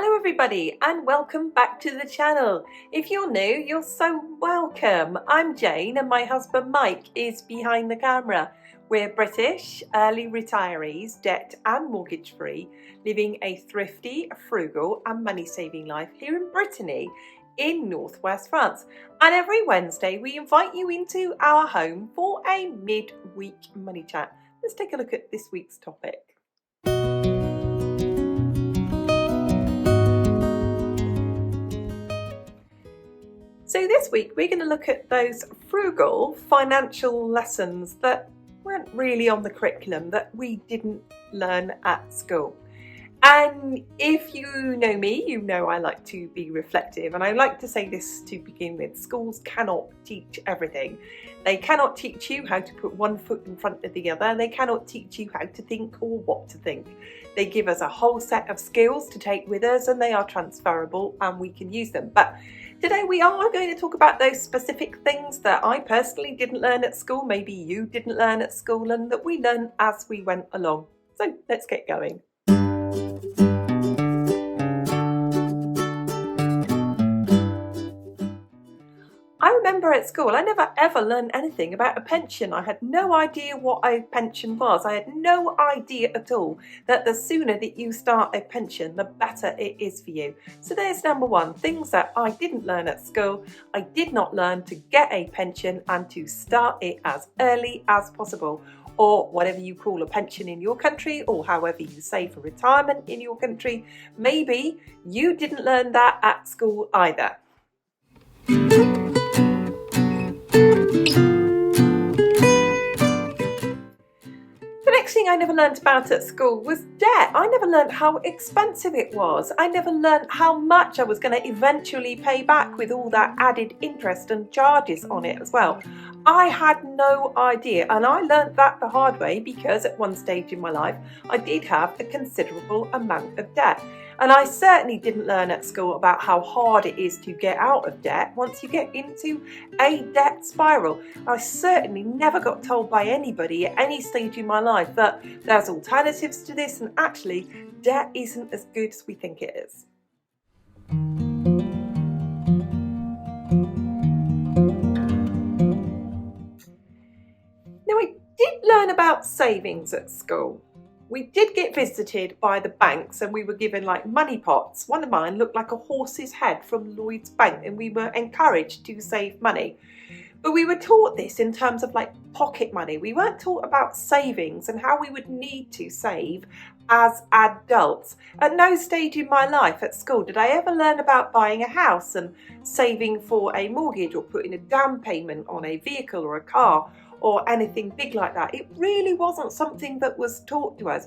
Hello everybody and welcome back to the channel. If you're new, you're so welcome. I'm Jane and my husband Mike is behind the camera. We're British, early retirees, debt and mortgage free, living a thrifty, frugal and money saving life here in Brittany in northwest France. And every Wednesday we invite you into our home for a mid-week money chat. Let's take a look at this week's topic. So this week we're going to look at those frugal financial lessons that weren't really on the curriculum, that we didn't learn at school. And if you know me, you know I like to be reflective, and I like to say this to begin with: schools cannot teach everything. They cannot teach you how to put one foot in front of the other. They cannot teach you how to think or what to think. They give us a whole set of skills to take with us, and they are transferable and we can use them. But today we are going to talk about those specific things that I personally didn't learn at school, maybe you didn't learn at school, and that we learned as we went along. So let's get going. I remember at school, I never ever learned anything about a pension. I had no idea what a pension was. I had no idea at all that the sooner that you start a pension, the better it is for you. So there's number one, things that I didn't learn at school. I did not learn to get a pension and to start it as early as possible, or whatever you call a pension in your country, or however you save for retirement in your country. Maybe you didn't learn that at school either. The next thing I never learned about at school was debt. I never learned how expensive it was. I never learned how much I was going to eventually pay back with all that added interest and charges on it as well. I had no idea, and I learned that the hard way because at one stage in my life I did have a considerable amount of debt. And I certainly didn't learn at school about how hard it is to get out of debt once you get into a debt spiral. I certainly never got told by anybody at any stage in my life that there's alternatives to this, and actually debt isn't as good as we think it is. Now, I did learn about savings at school. We did get visited by the banks and we were given like money pots. One of mine looked like a horse's head from Lloyd's Bank, and we were encouraged to save money. But we were taught this in terms of like pocket money. We weren't taught about savings and how we would need to save as adults. At no stage in my life at school did I ever learn about buying a house and saving for a mortgage or putting a down payment on a vehicle or a car, or anything big like that. It really wasn't something that was taught to us.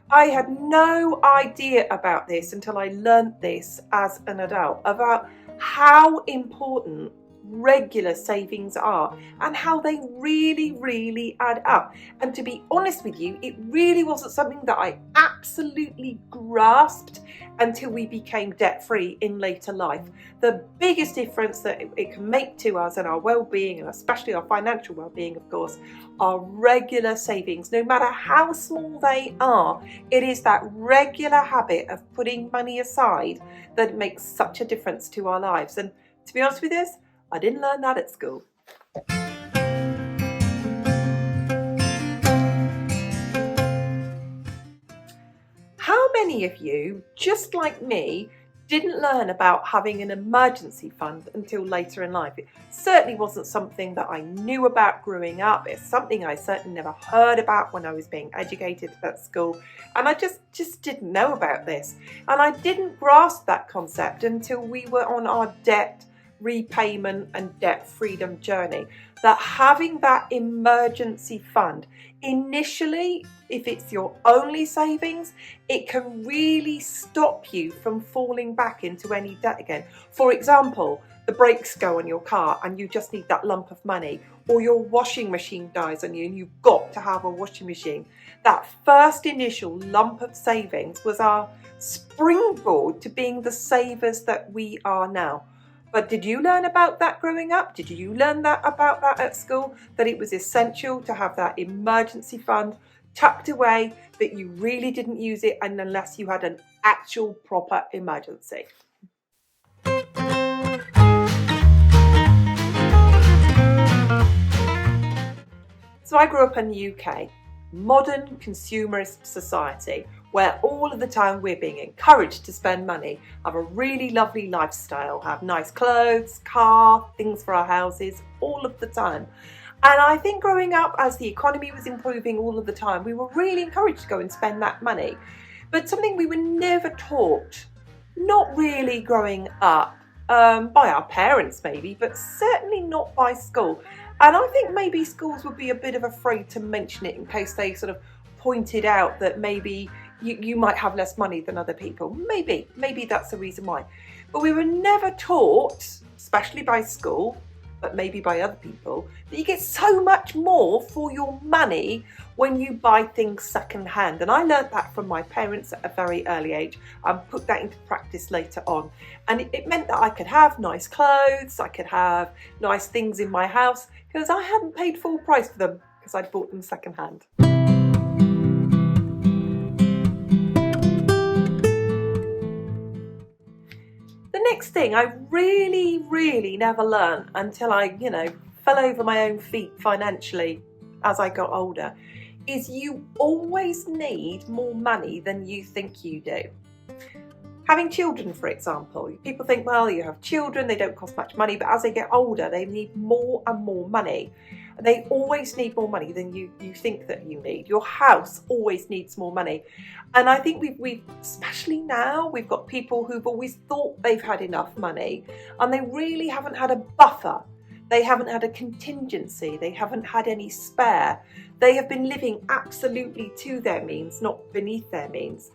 I had no idea about this until I learned this as an adult, about how important regular savings are and how they really add up. And to be honest with you, it really wasn't something that I absolutely grasped until we became debt-free in later life. The biggest difference that it can make to us and our well-being, and especially our financial well-being, of course, are regular savings. No matter how small they are, it is that regular habit of putting money aside that makes such a difference to our lives. And to be honest with us, I didn't learn that at school. How many of you, just like me, didn't learn about having an emergency fund until later in life? It certainly wasn't something that I knew about growing up. It's something I certainly never heard about when I was being educated at school. And I just didn't know about this. And I didn't grasp that concept until we were on our debt repayment and debt freedom journey, that having that emergency fund initially, if it's your only savings, it can really stop you from falling back into any debt again. For example, the brakes go on your car and you just need that lump of money, or your washing machine dies on you and you've got to have a washing machine. That first initial lump of savings was our springboard to being the savers that we are now. But did you learn about that growing up? Did you learn about that at school? That it was essential to have that emergency fund tucked away that you really didn't use it, and unless you had an actual proper emergency. So I grew up in the UK, modern consumerist society, where all of the time we're being encouraged to spend money, have a really lovely lifestyle, have nice clothes, car, things for our houses, all of the time. And I think growing up, as the economy was improving all of the time, we were really encouraged to go and spend that money. But something we were never taught, not really growing up, by our parents maybe, but certainly not by school. And I think maybe schools would be a bit of afraid to mention it in case they sort of pointed out that maybe you might have less money than other people. Maybe that's the reason why. But we were never taught, especially by school, but maybe by other people, that you get so much more for your money when you buy things second hand. And I learned that from my parents at a very early age and put that into practice later on. And it meant that I could have nice clothes, I could have nice things in my house, because I hadn't paid full price for them because I'd bought them second hand. The next thing I really never learned until I, fell over my own feet financially as I got older, is you always need more money than you think you do. Having children, for example, people think, well, you have children, they don't cost much money, but as they get older, they need more and more money. They always need more money than you think that you need. Your house always needs more money. And I think we've especially now, we've got people who've always thought they've had enough money and they really haven't had a buffer. They haven't had a contingency. They haven't had any spare. They have been living absolutely to their means, not beneath their means.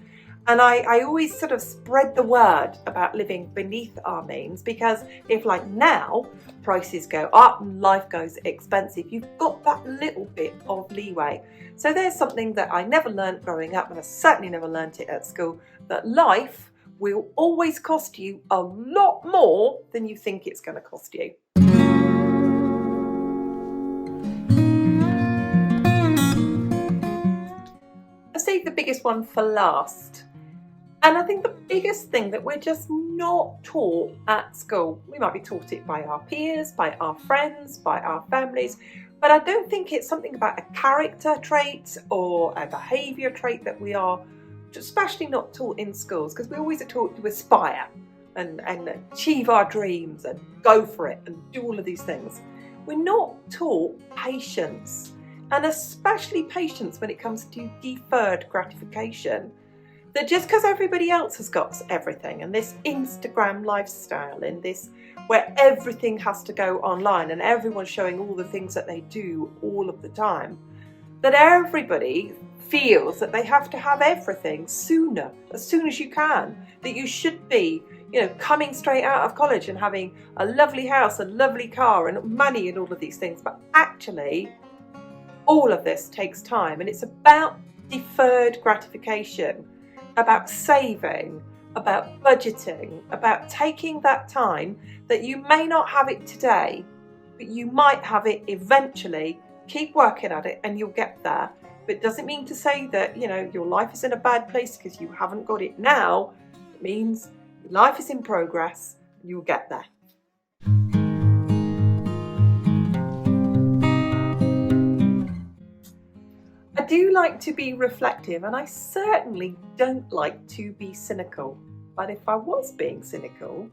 And I always sort of spread the word about living beneath our means, because if like now prices go up and life goes expensive, you've got that little bit of leeway. So there's something that I never learned growing up, and I certainly never learned it at school, that life will always cost you a lot more than you think it's going to cost you. I saved the biggest one for last. And I think the biggest thing that we're just not taught at school, we might be taught it by our peers, by our friends, by our families, but I don't think it's something about a character trait or a behaviour trait that we are especially not taught in schools, because we always are taught to aspire and achieve our dreams and go for it and do all of these things. We're not taught patience, and especially patience when it comes to deferred gratification. That just because everybody else has got everything, and this Instagram lifestyle, and this where everything has to go online and everyone's showing all the things that they do all of the time, that everybody feels that they have to have everything sooner, as soon as you can, that you should be, coming straight out of college and having a lovely house, a lovely car and money and all of these things. But actually, all of this takes time, and it's about deferred gratification, about saving, about budgeting, about taking that time that you may not have it today, but you might have it eventually. Keep working at it and you'll get there. But it doesn't mean to say that, your life is in a bad place because you haven't got it now. It means life is in progress and you'll get there. I do like to be reflective, and I certainly don't like to be cynical. But if I was being cynical,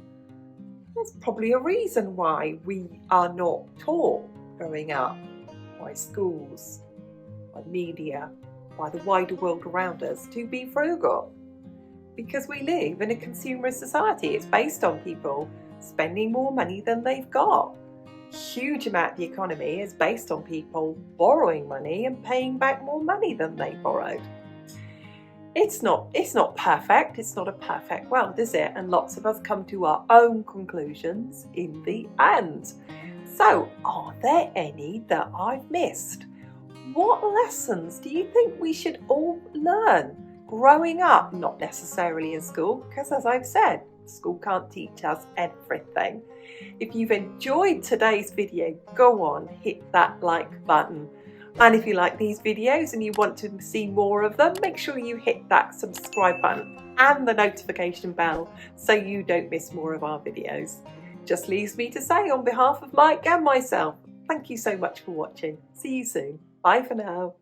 there's probably a reason why we are not taught growing up by schools, by media, by the wider world around us to be frugal. Because we live in a consumerist society. It's based on people spending more money than they've got. Huge amount of the economy is based on people borrowing money and paying back more money than they borrowed. It's not perfect. It's not a perfect world, is it? And lots of us come to our own conclusions in the end. So, are there any that I've missed? What lessons do you think we should all learn growing up? Not necessarily in school, because as I've said, school can't teach us everything. If you've enjoyed today's video, go on, hit that like button. And if you like these videos and you want to see more of them, make sure you hit that subscribe button and the notification bell so you don't miss more of our videos. Just leaves me to say on behalf of Mike and myself, thank you so much for watching. See you soon. Bye for now.